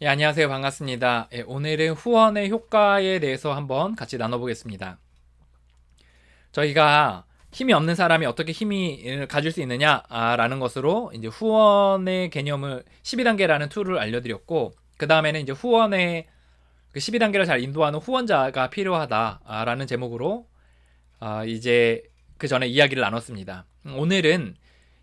예, 안녕하세요. 반갑습니다. 예, 오늘은 후원의 효과에 대해서 한번 같이 나눠보겠습니다. 저희가 힘이 없는 사람이 어떻게 힘을 가질 수 있느냐라는 것으로 이제 후원의 개념을 12단계라는 툴을 알려드렸고, 그 다음에는 이제 후원의 그 12단계를 잘 인도하는 후원자가 필요하다라는 제목으로 이제 그 전에 이야기를 나눴습니다. 오늘은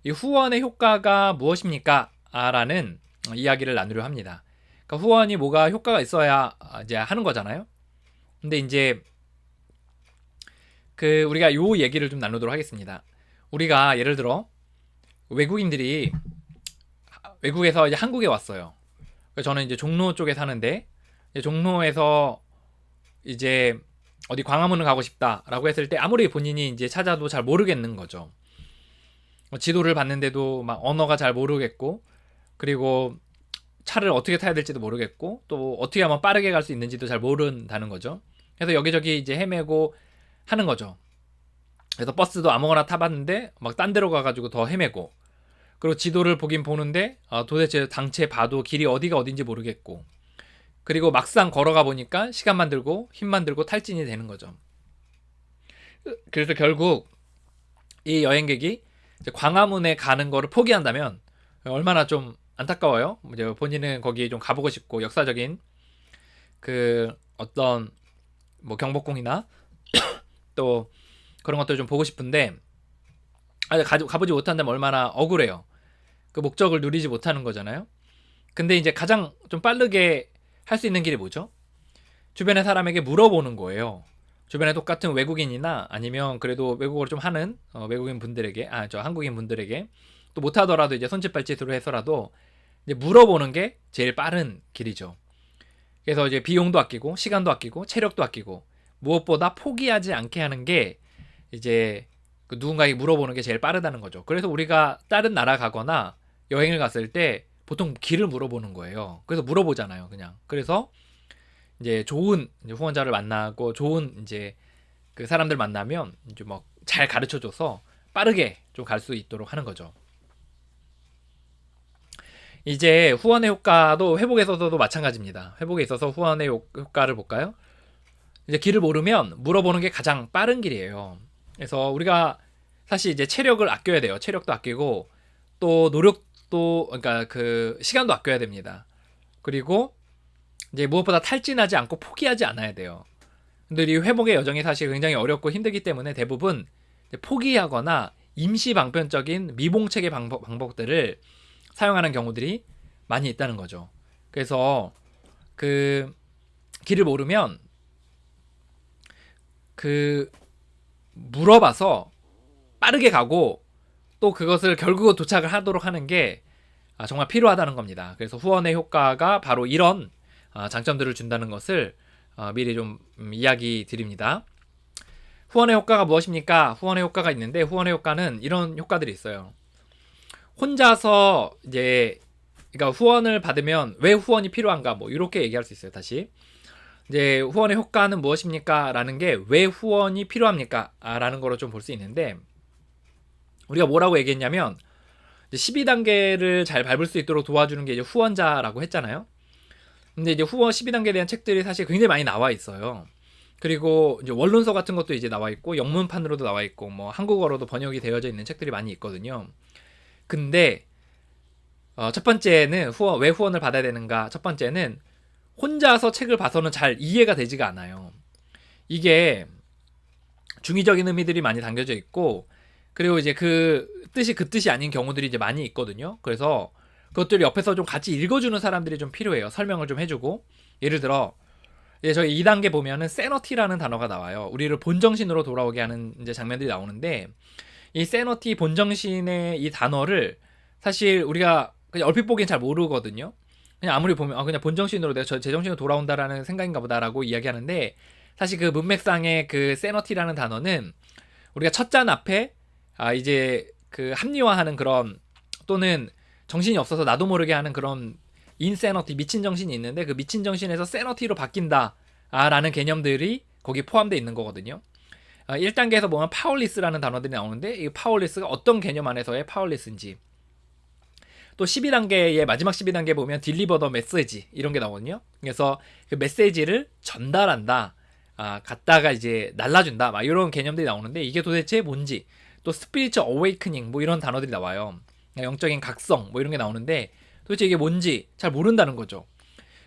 이 후원의 효과가 무엇입니까? 라는 이야기를 나누려 합니다. 그러니까 후원이 뭐가 효과가 있어야 이제 하는 거잖아요. 근데 이제 그 우리가 요 얘기를 좀 나누도록 하겠습니다. 우리가 예를 들어 외국인들이 외국에서 이제 한국에 왔어요. 저는 이제 종로 쪽에 사는데 종로에서 이제 어디 광화문을 가고 싶다라고 했을 때 아무리 본인이 이제 찾아도 잘 모르겠는 거죠. 지도를 봤는데도 막 언어가 잘 모르겠고, 그리고 차를 어떻게 타야 될지도 모르겠고, 또 어떻게 하면 빠르게 갈 수 있는지도 잘 모른다는 거죠. 그래서 여기저기 이제 헤매고 하는 거죠. 그래서 버스도 아무거나 타봤는데 막 딴 데로 가가지고 더 헤매고, 그리고 지도를 보긴 보는데 도대체 당체 봐도 길이 어디가 어딘지 모르겠고, 그리고 막상 걸어가 보니까 시간만 들고 힘만 들고 탈진이 되는 거죠. 그래서 결국 이 여행객이 이제 광화문에 가는 거를 포기한다면 얼마나 좀 안타까워요. 이제 본인은 거기에 좀 가보고 싶고 역사적인 그 어떤 뭐 경복궁이나 또 그런 것들 좀 보고 싶은데 가보지 못한다면 얼마나 억울해요. 그 목적을 누리지 못하는 거잖아요. 근데 이제 가장 좀 빠르게 할 수 있는 길이 뭐죠? 주변의 사람에게 물어보는 거예요. 주변에 똑같은 외국인이나 아니면 그래도 외국어를 좀 하는 외국인 분들에게, 저 한국인 분들에게 또 못하더라도 이제 손짓발짓으로 해서라도 이제 물어보는 게 제일 빠른 길이죠. 그래서 이제 비용도 아끼고 시간도 아끼고 체력도 아끼고 무엇보다 포기하지 않게 하는 게 이제 그 누군가에게 물어보는 게 제일 빠르다는 거죠. 그래서 우리가 다른 나라 가거나 여행을 갔을 때 보통 길을 물어보는 거예요. 그래서 물어보잖아요, 그냥. 그래서 이제 좋은 이제 후원자를 만나고 좋은 이제 그 사람들 만나면 이제 막 잘 가르쳐줘서 빠르게 좀 갈 수 있도록 하는 거죠. 이제 후원의 효과도 회복에 있어서도 마찬가지입니다. 회복에 있어서 후원의 효과를 볼까요? 이제 길을 모르면 물어보는 게 가장 빠른 길이에요. 그래서 우리가 사실 이제 체력을 아껴야 돼요. 체력도 아끼고 또 노력도, 그러니까 그 시간도 아껴야 됩니다. 그리고 이제 무엇보다 탈진하지 않고 포기하지 않아야 돼요. 근데 이 회복의 여정이 사실 굉장히 어렵고 힘들기 때문에 대부분 포기하거나 임시 방편적인 미봉책의 방법들을 사용하는 경우들이 많이 있다는 거죠. 그래서 그 길을 모르면 그 물어봐서 빠르게 가고 또 그것을 결국 도착을 하도록 하는 게 정말 필요하다는 겁니다. 그래서 후원의 효과가 바로 이런 장점들을 준다는 것을 미리 좀 이야기 드립니다. 후원의 효과가 무엇입니까? 후원의 효과가 있는데 후원의 효과는 이런 효과들이 있어요. 혼자서 이제 그러니까 후원을 받으면 왜 후원이 필요한가 뭐 이렇게 얘기할 수 있어요. 다시 이제 후원의 효과는 무엇입니까? 라는 게 왜 후원이 필요합니까? 라는 거로 좀 볼 수 있는데, 우리가 뭐라고 얘기했냐면 12단계를 잘 밟을 수 있도록 도와주는 게 이제 후원자라고 했잖아요. 근데 이제 후원 12단계에 대한 책들이 사실 굉장히 많이 나와 있어요. 그리고 이제 원론서 같은 것도 이제 나와 있고 영문판으로도 나와 있고 뭐 한국어로도 번역이 되어져 있는 책들이 많이 있거든요. 근데 첫 번째는 왜 후원을 받아야 되는가? 첫 번째는 혼자서 책을 봐서는 잘 이해가 되지가 않아요. 이게 중의적인 의미들이 많이 담겨져 있고, 그리고 이제 그 뜻이 아닌 경우들이 이제 많이 있거든요. 그래서 그것들 옆에서 좀 같이 읽어주는 사람들이 좀 필요해요. 설명을 좀 해주고. 예를 들어 이제 저희 2단계 보면은 세너티라는 단어가 나와요. 우리를 본정신으로 돌아오게 하는 이제 장면들이 나오는데, 이 세너티 본정신의 이 단어를 사실 우리가 그냥 얼핏 보기엔 잘 모르거든요. 그냥 아무리 보면 그냥 본정신으로 내가 제정신으로 돌아온다라는 생각인가 보다라고 이야기하는데, 사실 그 문맥상의 그 세너티라는 단어는 우리가 첫 잔 앞에 이제 그 합리화하는 그런, 또는 정신이 없어서 나도 모르게 하는 그런 인세너티, 미친 정신이 있는데 그 미친 정신에서 세너티로 바뀐다 라는 개념들이 거기 포함되어 있는 거거든요. 1단계에서 보면 파워리스라는 단어들이 나오는데 이 파워리스가 어떤 개념 안에서의 파워리스인지, 또 12단계의 마지막 12단계 보면 딜리버 더 메시지 이런 게 나오거든요. 그래서 그 메시지를 전달한다. 갖다가 이제 날라준다. 막 이런 개념들이 나오는데 이게 도대체 뭔지, 또 스피리처 어웨이크닝 뭐 이런 단어들이 나와요. 영적인 각성 뭐 이런 게 나오는데 도대체 이게 뭔지 잘 모른다는 거죠.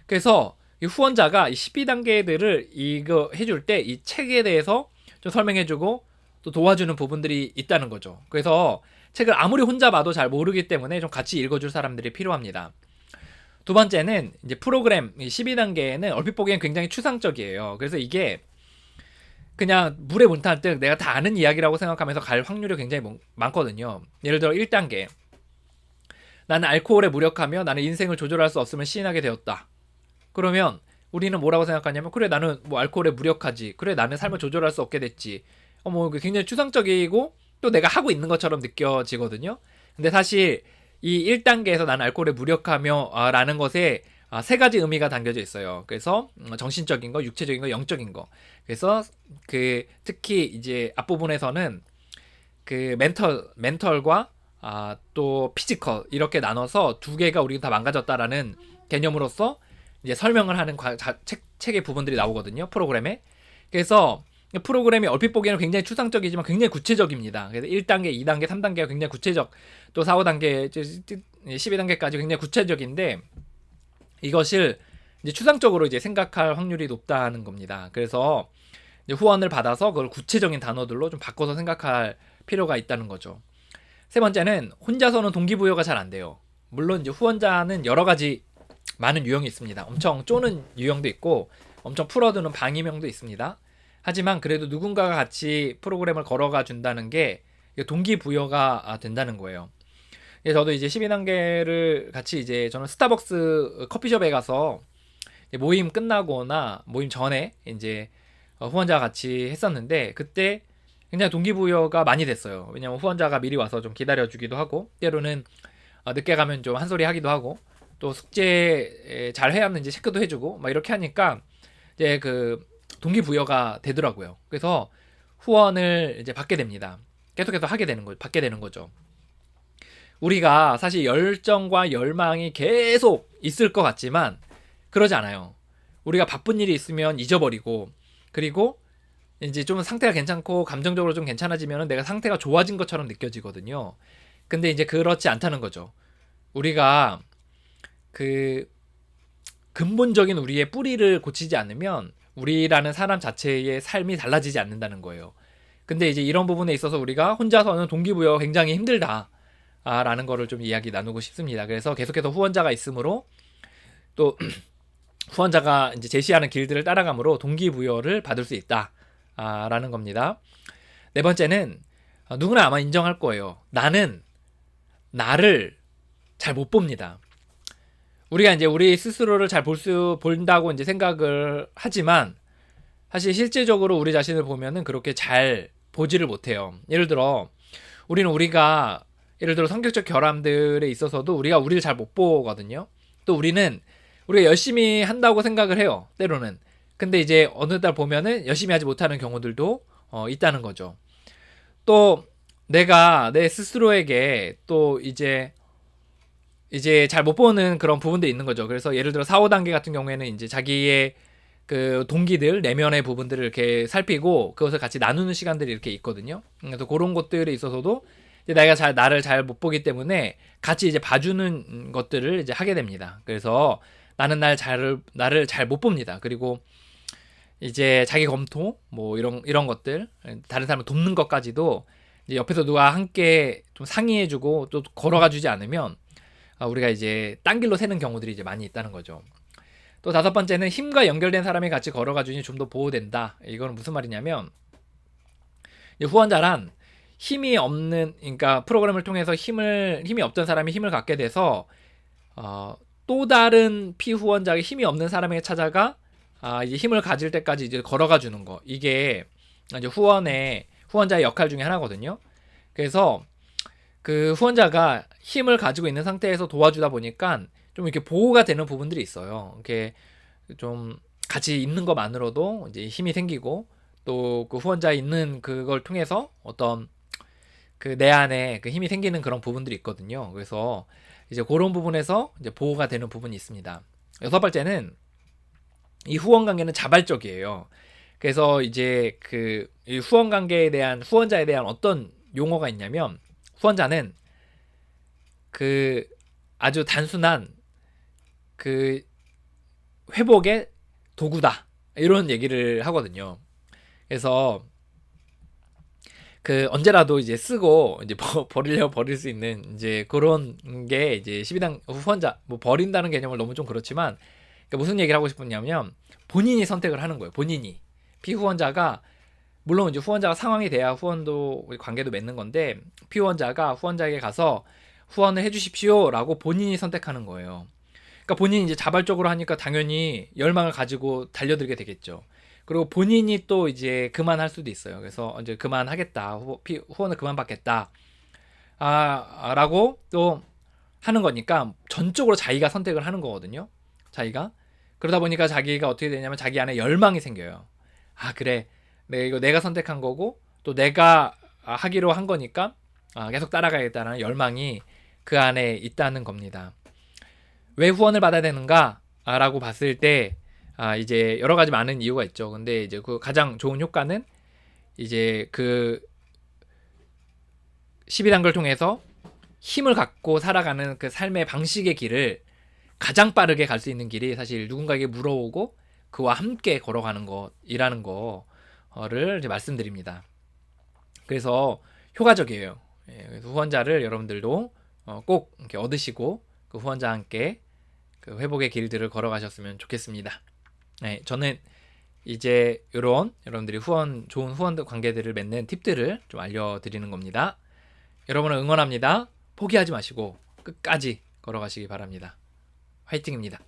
그래서 이 후원자가 이 12단계들을 이거 해줄 때 이 책에 대해서 좀 설명해주고 또 도와주는 부분들이 있다는 거죠. 그래서 책을 아무리 혼자 봐도 잘 모르기 때문에 좀 같이 읽어줄 사람들이 필요합니다. 두 번째는 이제 프로그램 12단계는 얼핏 보기엔 굉장히 추상적이에요. 그래서 이게 그냥 물에 문탄듯 내가 다 아는 이야기라고 생각하면서 갈 확률이 굉장히 많거든요. 예를 들어 1단계, 나는 알코올에 무력하며 나는 인생을 조절할 수 없음을 시인하게 되었다. 그러면 우리는 뭐라고 생각하냐면, 그래 나는 뭐 알코올에 무력하지, 그래 나는 삶을 조절할 수 없게 됐지, 뭐 굉장히 추상적이고 또 내가 하고 있는 것처럼 느껴지거든요. 근데 사실 이 1단계에서 나는 알코올에 무력하며 라는 것에 세 가지 의미가 담겨져 있어요. 그래서 정신적인 거, 육체적인 거, 영적인 거. 그래서 그 특히 이제 앞부분에서는 그 멘털과 또 피지컬 이렇게 나눠서 두 개가 우리가 다 망가졌다라는 개념으로서 이제 설명을 하는 책의 부분들이 나오거든요. 프로그램에. 그래서 프로그램이 얼핏 보기에는 굉장히 추상적이지만 굉장히 구체적입니다. 그래서 1단계, 2단계, 3단계가 굉장히 구체적, 또 4, 5단계, 12단계까지 굉장히 구체적인데 이것을 이제 추상적으로 이제 생각할 확률이 높다는 겁니다. 그래서 이제 후원을 받아서 그걸 구체적인 단어들로 좀 바꿔서 생각할 필요가 있다는 거죠. 세 번째는 혼자서는 동기부여가 잘 안 돼요. 물론 이제 후원자는 여러 가지 많은 유형이 있습니다. 엄청 쪼는 유형도 있고 엄청 풀어두는 방임형도 있습니다. 하지만 그래도 누군가가 같이 프로그램을 걸어가 준다는 게 동기부여가 된다는 거예요. 저도 이제 12단계를 같이 이제 저는 스타벅스 커피숍에 가서 모임 끝나거나 모임 전에 이제 후원자와 같이 했었는데 그때 굉장히 동기부여가 많이 됐어요. 왜냐면 후원자가 미리 와서 좀 기다려주기도 하고 때로는 늦게 가면 좀 한 소리 하기도 하고 또 숙제 잘 해왔는지 체크도 해주고 막 이렇게 하니까 이제 그 동기부여가 되더라고요. 그래서 후원을 이제 받게 됩니다. 계속해서 받게 되는 거죠. 우리가 사실 열정과 열망이 계속 있을 것 같지만 그러지 않아요. 우리가 바쁜 일이 있으면 잊어버리고, 그리고 이제 좀 상태가 괜찮고 감정적으로 좀 괜찮아지면 내가 상태가 좋아진 것처럼 느껴지거든요. 근데 이제 그렇지 않다는 거죠. 우리가 그 근본적인 우리의 뿌리를 고치지 않으면 우리라는 사람 자체의 삶이 달라지지 않는다는 거예요. 근데 이제 이런 부분에 있어서 우리가 혼자서는 동기부여가 굉장히 힘들다 라는 거를 좀 이야기 나누고 싶습니다. 그래서 계속해서 후원자가 있으므로 또 후원자가 이제 제시하는 길들을 따라감으로 동기부여를 받을 수 있다 라는 겁니다. 네 번째는 누구나 아마 인정할 거예요. 나는 나를 잘 못 봅니다. 우리가 이제 우리 스스로를 잘 본다고 이제 생각을 하지만 사실 실제적으로 우리 자신을 보면은 그렇게 잘 보지를 못해요. 예를 들어 성격적 결함들에 있어서도 우리가 우리를 잘 못 보거든요. 또 우리가 열심히 한다고 생각을 해요. 때로는. 근데 이제 어느 날 보면은 열심히 하지 못하는 경우들도 있다는 거죠. 또 내가 내 스스로에게 또 이제 잘 못 보는 그런 부분들이 있는 거죠. 그래서 예를 들어 4, 5단계 같은 경우에는 이제 자기의 그 동기들, 내면의 부분들을 이렇게 살피고 그것을 같이 나누는 시간들이 이렇게 있거든요. 그래서 그런 것들에 있어서도 이제 내가 나를 잘 못 보기 때문에 같이 이제 봐주는 것들을 이제 하게 됩니다. 그래서 나는 나를 잘 못 봅니다. 그리고 이제 자기 검토, 뭐 이런 것들, 다른 사람을 돕는 것까지도 이제 옆에서 누가 함께 좀 상의해주고 또 걸어가주지 않으면 우리가 이제 딴 길로 새는 경우들이 이제 많이 있다는 거죠. 또 다섯 번째는 힘과 연결된 사람이 같이 걸어가 주니 좀 더 보호된다. 이거는 무슨 말이냐면 후원자란 힘이 없는, 그러니까 프로그램을 통해서 힘이 없던 사람이 힘을 갖게 돼서 또 다른 피후원자의 힘이 없는 사람에게 찾아가 이제 힘을 가질 때까지 이제 걸어가 주는 거. 이게 이제 후원자의 역할 중에 하나거든요. 그래서 그 후원자가 힘을 가지고 있는 상태에서 도와주다 보니까 좀 이렇게 보호가 되는 부분들이 있어요. 이렇게 좀 같이 있는 것만으로도 이제 힘이 생기고 또 그 후원자 있는 그걸 통해서 어떤 그 내 안에 그 힘이 생기는 그런 부분들이 있거든요. 그래서 이제 그런 부분에서 이제 보호가 되는 부분이 있습니다. 여섯 번째는 이 후원 관계는 자발적이에요. 그래서 이제 이 후원 관계에 대한 후원자에 대한 어떤 용어가 있냐면 후원자는 아주 단순한 회복의 도구다 이런 얘기를 하거든요. 그래서 언제라도 이제 쓰고 이제 버릴 수 있는 이제 그런 게 이제 12단 후원자 뭐 버린다는 개념을 너무 좀 그렇지만 그러니까 무슨 얘기를 하고 싶었냐면 본인이 선택을 하는 거예요. 본인이 피후원자가 물론 이제 후원자가 상황이 돼야 후원도 관계도 맺는 건데 피후원자가 후원자에게 가서 후원을 해주십시오라고 본인이 선택하는 거예요. 그러니까 본인이 이제 자발적으로 하니까 당연히 열망을 가지고 달려들게 되겠죠. 그리고 본인이 또 이제 그만할 수도 있어요. 그래서 이제 그만하겠다, 후원을 그만 받겠다, 라고 또 하는 거니까 전적으로 자기가 선택을 하는 거거든요. 자기가 그러다 보니까 자기가 어떻게 되냐면 자기 안에 열망이 생겨요. 그래, 이거 내가 선택한 거고 또 내가 하기로 한 거니까 계속 따라가야겠다는 열망이 그 안에 있다는 겁니다. 왜 후원을 받아야 되는가? 라고 봤을 때 이제 여러 가지 많은 이유가 있죠. 근데 이제 그 가장 좋은 효과는 이제 12단계를 통해서 힘을 갖고 살아가는 그 삶의 방식의 길을 가장 빠르게 갈 수 있는 길이 사실 누군가에게 물어오고 그와 함께 걸어가는 것이라는 거를 이제 말씀드립니다. 그래서 효과적이에요. 그래서 후원자를 여러분들도 꼭 이렇게 얻으시고 그 후원자와 함께 그 회복의 길들을 걸어가셨으면 좋겠습니다. 네, 저는 이제 이런 여러분들이 좋은 후원 관계들을 맺는 팁들을 좀 알려드리는 겁니다. 여러분을 응원합니다. 포기하지 마시고 끝까지 걸어가시기 바랍니다. 화이팅입니다.